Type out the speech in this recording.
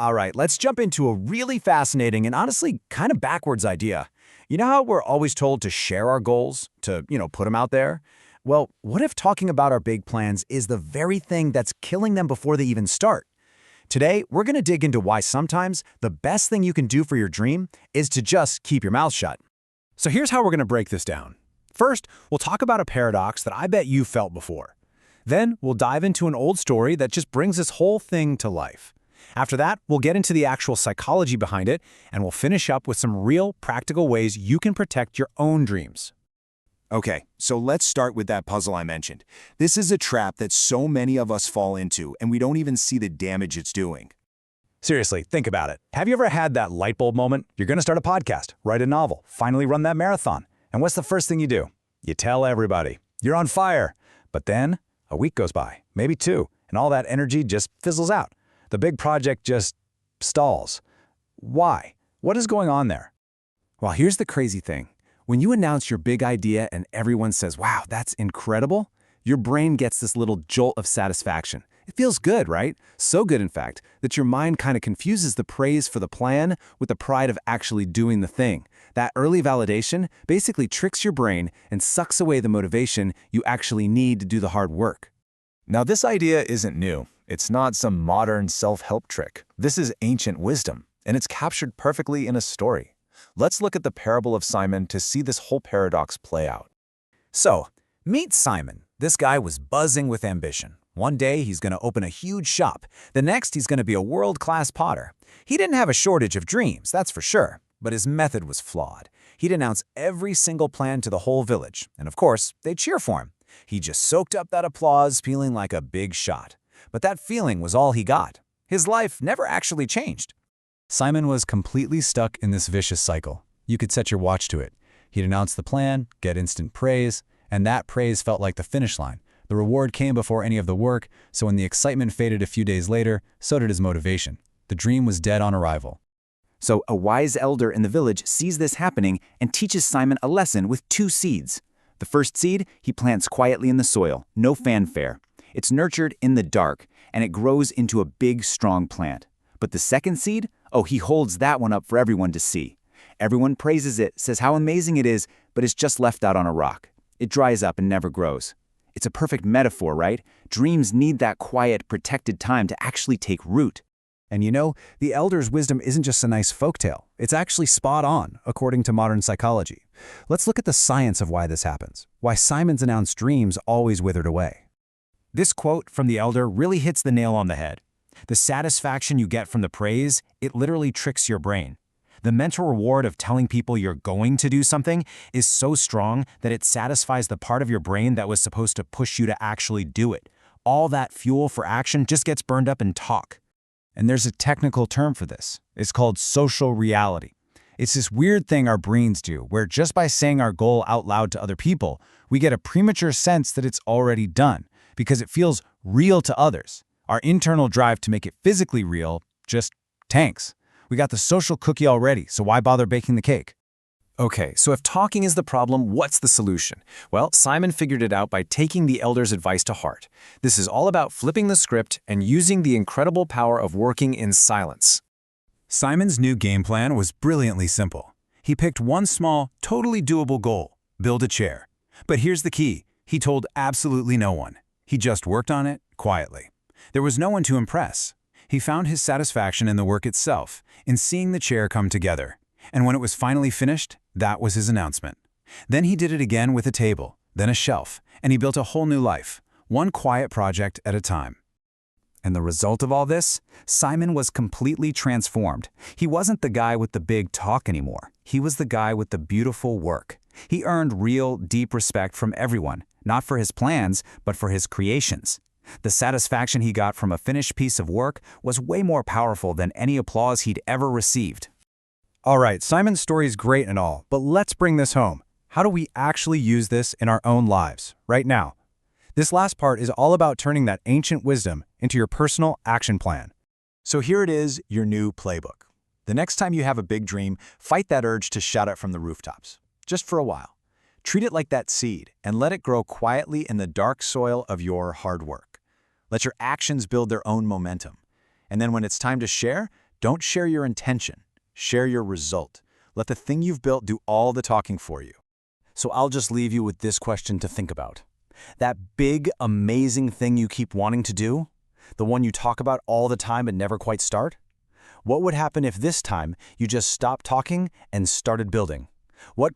All right, let's jump into a really fascinating and honestly kind of backwards idea. You know how we're always told to share our goals, to put them out there? Well, what if talking about our big plans is the very thing that's killing them before they even start? Today, we're going to dig into why sometimes the best thing you can do for your dream is to just keep your mouth shut. So here's how we're going to break this down. First, we'll talk about a paradox that I bet you felt before. Then, we'll dive into an old story that just brings this whole thing to life. After that, we'll get into the actual psychology behind it, and we'll finish up with some real, practical ways you can protect your own dreams. Okay, so let's start with that puzzle I mentioned. This is a trap that so many of us fall into, and we don't even see the damage it's doing. Seriously, think about it. Have you ever had that light bulb moment? You're going to start a podcast, write a novel, finally run that marathon. And what's the first thing you do? You tell everybody. You're on fire. But then, a week goes by, maybe two, and all that energy just fizzles out. The big project just stalls. Why? What is going on there? Well, here's the crazy thing. When you announce your big idea and everyone says, wow, that's incredible, your brain gets this little jolt of satisfaction. It feels good, right? So good, in fact, that your mind kind of confuses the praise for the plan with the pride of actually doing the thing. That early validation basically tricks your brain and sucks away the motivation you actually need to do the hard work. Now, this idea isn't new. It's not some modern self-help trick. This is ancient wisdom, and it's captured perfectly in a story. Let's look at the parable of Simon to see this whole paradox play out. So, meet Simon. This guy was buzzing with ambition. One day, he's going to open a huge shop. The next, he's going to be a world-class potter. He didn't have a shortage of dreams, that's for sure, but his method was flawed. He'd announce every single plan to the whole village, and of course, they'd cheer for him. He just soaked up that applause, feeling like a big shot. But that feeling was all he got. His life never actually changed. Simon was completely stuck in this vicious cycle. You could set your watch to it. He'd announce the plan, get instant praise, and that praise felt like the finish line. The reward came before any of the work, so when the excitement faded a few days later, so did his motivation. The dream was dead on arrival. So a wise elder in the village sees this happening and teaches Simon a lesson with 2 seeds. The first seed he plants quietly in the soil, no fanfare. It's nurtured in the dark, and it grows into a big, strong plant. But the second seed? Oh, he holds that one up for everyone to see. Everyone praises it, says how amazing it is, but it's just left out on a rock. It dries up and never grows. It's a perfect metaphor, right? Dreams need that quiet, protected time to actually take root. And you know, the elder's wisdom isn't just a nice folktale. It's actually spot on, according to modern psychology. Let's look at the science of why this happens, why Simon's announced dreams always withered away. This quote from the elder really hits the nail on the head. The satisfaction you get from the praise, it literally tricks your brain. The mental reward of telling people you're going to do something is so strong that it satisfies the part of your brain that was supposed to push you to actually do it. All that fuel for action just gets burned up in talk. And there's a technical term for this. It's called social reality. It's this weird thing our brains do, where just by saying our goal out loud to other people, we get a premature sense that it's already done, because it feels real to others. Our internal drive to make it physically real just tanks. We got the social cookie already, so why bother baking the cake? Okay, so if talking is the problem, what's the solution? Well, Simon figured it out by taking the elder's advice to heart. This is all about flipping the script and using the incredible power of working in silence. Simon's new game plan was brilliantly simple. He picked one small, totally doable goal: build a chair. But here's the key. He told absolutely no one. He just worked on it quietly. There was no one to impress. He found his satisfaction in the work itself, in seeing the chair come together. And when it was finally finished, that was his announcement. Then he did it again with a table, then a shelf, and he built a whole new life, one quiet project at a time. And the result of all this? Simon was completely transformed. He wasn't the guy with the big talk anymore. He was the guy with the beautiful work. He earned real, deep respect from everyone, not for his plans, but for his creations. The satisfaction he got from a finished piece of work was way more powerful than any applause he'd ever received. All right, Simon's story is great and all, but let's bring this home. How do we actually use this in our own lives, right now? This last part is all about turning that ancient wisdom into your personal action plan. So here it is, your new playbook. The next time you have a big dream, fight that urge to shout it from the rooftops, just for a while. Treat it like that seed and let it grow quietly in the dark soil of your hard work. Let your actions build their own momentum. And then when it's time to share, Don't share your intention. Share your result. Let the thing you've built do all the talking for you. So I'll just leave you with this question to think about. That big, amazing thing you keep wanting to do? The one you talk about all the time but never quite start? What would happen if this time you just stopped talking and started building? What